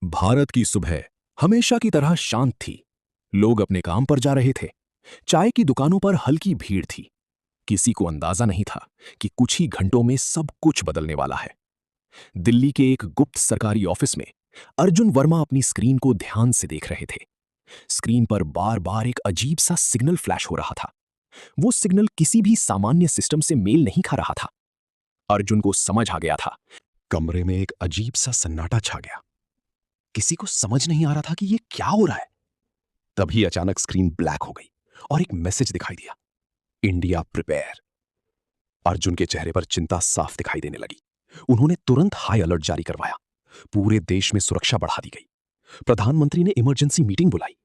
भारत की सुबह हमेशा की तरह शांत थी। लोग अपने काम पर जा रहे थे। चाय की दुकानों पर हल्की भीड़ थी। किसी को अंदाजा नहीं था कि कुछ ही घंटों में सब कुछ बदलने वाला है। दिल्ली के एक गुप्त सरकारी ऑफिस में अर्जुन वर्मा अपनी स्क्रीन को ध्यान से देख रहे थे। स्क्रीन पर बार बार एक अजीब सा सिग्नल फ्लैश हो रहा था। वो सिग्नल किसी भी सामान्य सिस्टम से मेल नहीं खा रहा था। अर्जुन को समझ आ गया था। कमरे में एक अजीब सा सन्नाटा छा गया। किसी को समझ नहीं आ रहा था कि ये क्या हो रहा है। तभी अचानक स्क्रीन ब्लैक हो गई और एक मैसेज दिखाई दिया, इंडिया प्रिपेयर। अर्जुन के चेहरे पर चिंता साफ दिखाई देने लगी। उन्होंने तुरंत हाई अलर्ट जारी करवाया। पूरे देश में सुरक्षा बढ़ा दी गई। प्रधानमंत्री ने इमरजेंसी मीटिंग बुलाई।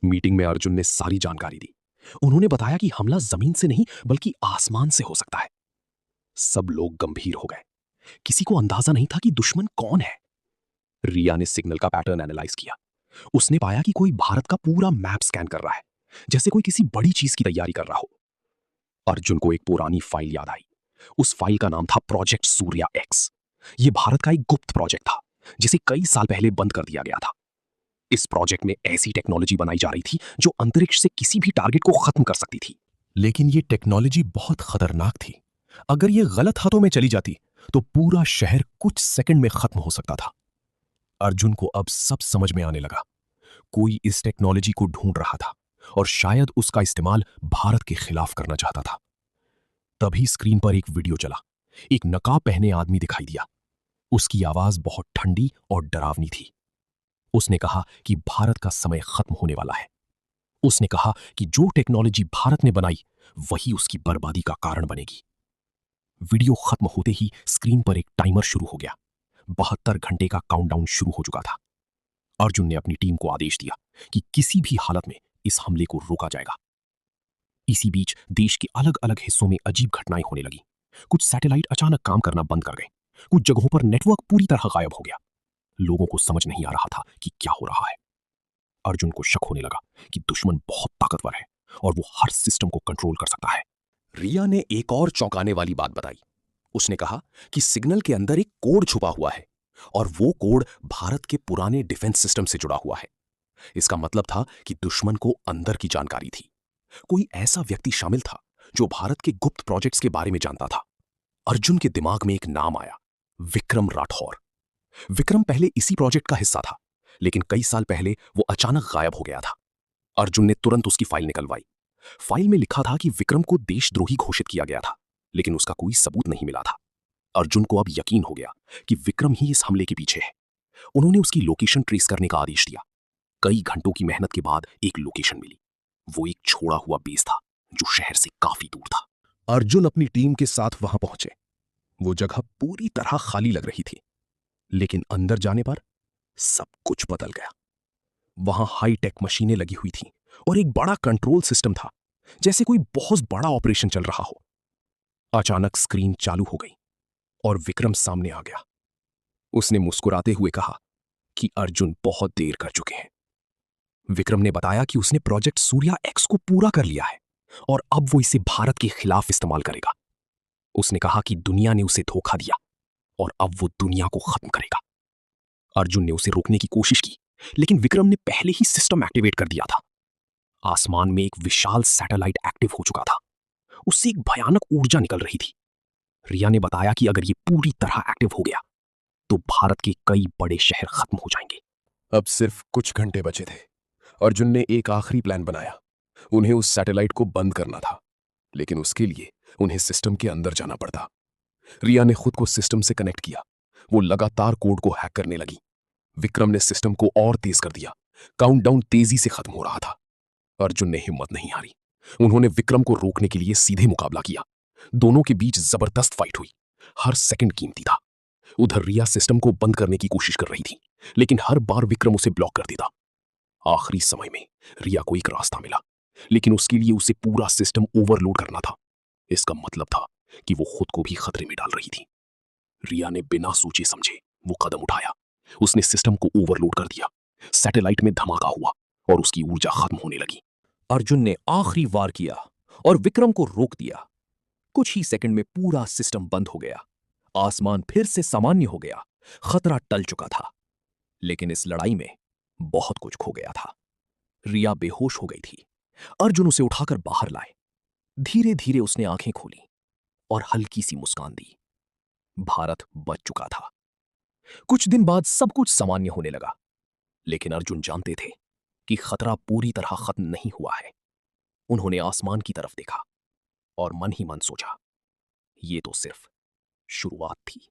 मीटिंग में अर्जुन ने सारी जानकारी दी। उन्होंने बताया कि हमला जमीन से नहीं बल्कि आसमान से हो सकता है। सब लोग गंभीर हो गए। किसी को अंदाजा नहीं था कि दुश्मन कौन है। रिया ने सिग्नल का पैटर्न एनालाइज किया। उसने पाया कि कोई भारत का पूरा मैप स्कैन कर रहा है, जैसे कोई किसी बड़ी चीज की तैयारी कर रहा हो। अर्जुन को एक पुरानी फाइल याद आई। उस फाइल का नाम था प्रोजेक्ट सूर्या एक्स। यह भारत का एक गुप्त प्रोजेक्ट था जिसे कई साल पहले बंद कर दिया गया था। इस प्रोजेक्ट में ऐसी टेक्नोलॉजी बनाई जा रही थी जो अंतरिक्ष से किसी भी टारगेट को खत्म कर सकती थी। लेकिन यह टेक्नोलॉजी बहुत खतरनाक थी। अगर यह गलत हाथों में चली जाती तो पूरा शहर कुछ सेकंड में खत्म हो सकता था। अर्जुन को अब सब समझ में आने लगा। कोई इस टेक्नोलॉजी को ढूंढ रहा था और शायद उसका इस्तेमाल भारत के खिलाफ करना चाहता था। तभी स्क्रीन पर एक वीडियो चला। एक नकाब पहने आदमी दिखाई दिया। उसकी आवाज बहुत ठंडी और डरावनी थी। उसने कहा कि भारत का समय खत्म होने वाला है। उसने कहा कि जो टेक्नोलॉजी भारत ने बनाई वही उसकी बर्बादी का कारण बनेगी। वीडियो खत्म होते ही स्क्रीन पर एक टाइमर शुरू हो गया। 72 घंटे का काउंटडाउन शुरू हो चुका था। अर्जुन ने अपनी टीम को आदेश दिया कि किसी भी हालत में इस हमले को रोका जाएगा। इसी बीच देश के अलग अलग हिस्सों में अजीब घटनाएं होने लगी। कुछ सैटेलाइट अचानक काम करना बंद कर गए। कुछ जगहों पर नेटवर्क पूरी तरह गायब हो गया। लोगों को समझ नहीं आ रहा था कि क्या हो रहा है। अर्जुन को शक होने लगा कि दुश्मन बहुत ताकतवर है और वो हर सिस्टम को कंट्रोल कर सकता है। रिया ने एक और चौंकाने वाली बात बताई। उसने कहा कि सिग्नल के अंदर एक कोड छुपा हुआ है और वो कोड भारत के पुराने डिफेंस सिस्टम से जुड़ा हुआ है। इसका मतलब था कि दुश्मन को अंदर की जानकारी थी। कोई ऐसा व्यक्ति शामिल था जो भारत के गुप्त प्रोजेक्ट्स के बारे में जानता था। अर्जुन के दिमाग में एक नाम आया, विक्रम राठौर। विक्रम पहले इसी प्रोजेक्ट का हिस्सा था, लेकिन कई साल पहले वो अचानक गायब हो गया था। अर्जुन ने तुरंत उसकी फाइल निकलवाई। फाइल में लिखा था कि विक्रम को देशद्रोही घोषित किया गया था, लेकिन उसका कोई सबूत नहीं मिला था। अर्जुन को अब यकीन हो गया कि विक्रम ही इस हमले के पीछे है। उन्होंने उसकी लोकेशन ट्रेस करने का आदेश दिया। कई घंटों की मेहनत के बाद एक लोकेशन मिली। वो एक छोड़ा हुआ बेस था जो शहर से काफी दूर था। अर्जुन अपनी टीम के साथ वहां पहुंचे। वो जगह पूरी तरह खाली लग रही थी, लेकिन अंदर जाने पर सब कुछ बदल गया। वहां हाई टेक मशीनें लगी हुई थीं और एक बड़ा कंट्रोल सिस्टम था, जैसे कोई बहुत बड़ा ऑपरेशन चल रहा हो। अचानक स्क्रीन चालू हो गई और विक्रम सामने आ गया। उसने मुस्कुराते हुए कहा कि अर्जुन बहुत देर कर चुके हैं। विक्रम ने बताया कि उसने प्रोजेक्ट सूर्या एक्स को पूरा कर लिया है और अब वो इसे भारत के खिलाफ इस्तेमाल करेगा। उसने कहा कि दुनिया ने उसे धोखा दिया और अब वो दुनिया को खत्म करेगा। अर्जुन ने उसे रोकने की कोशिश की, लेकिन विक्रम ने पहले ही सिस्टम एक्टिवेट कर दिया था। आसमान में एक विशाल सैटेलाइट एक्टिव हो चुका था। उससे एक भयानक ऊर्जा निकल रही थी। रिया ने बताया कि अगर ये पूरी तरह एक्टिव हो गया तो भारत के कई बड़े शहर खत्म हो जाएंगे। अब सिर्फ कुछ घंटे बचे थे। अर्जुन ने एक आखिरी प्लान बनाया। उन्हें उस सैटेलाइट को बंद करना था, लेकिन उसके लिए उन्हें सिस्टम के अंदर जाना पड़ता। रिया ने खुद को सिस्टम से कनेक्ट किया। वो लगातार कोड को हैक करने लगी। विक्रम ने सिस्टम को और तेज कर दिया। काउंटडाउन तेजी से खत्म हो रहा था। अर्जुन ने हिम्मत नहीं हारी। उन्होंने विक्रम को रोकने के लिए सीधे मुकाबला किया। दोनों के बीच जबरदस्त फाइट हुई। हर सेकंड कीमती था। उधर रिया सिस्टम को बंद करने की कोशिश कर रही थी, लेकिन हर बार विक्रम उसे ब्लॉक कर देता। आखिरी समय में रिया को एक रास्ता मिला, लेकिन उसके लिए उसे पूरा सिस्टम ओवरलोड करना था। इसका मतलब था कि वो खुद को भी खतरे में डाल रही थी। रिया ने बिना सोचे समझे वो कदम उठाया। उसने सिस्टम को ओवरलोड कर दिया। सैटेलाइट में धमाका हुआ और उसकी ऊर्जा खत्म होने लगी। अर्जुन ने आखिरी वार किया और विक्रम को रोक दिया। कुछ ही सेकंड में पूरा सिस्टम बंद हो गया। आसमान फिर से सामान्य हो गया। खतरा टल चुका था। लेकिन इस लड़ाई में बहुत कुछ खो गया था। रिया बेहोश हो गई थी। अर्जुन उसे उठाकर बाहर लाए। धीरे धीरे उसने आंखें खोली और हल्की सी मुस्कान दी। भारत बच चुका था। कुछ दिन बाद सब कुछ सामान्य होने लगा, लेकिन अर्जुन जानते थे कि खतरा पूरी तरह खत्म नहीं हुआ है। उन्होंने आसमान की तरफ देखा और मन ही मन सोचा, ये तो सिर्फ शुरुआत थी।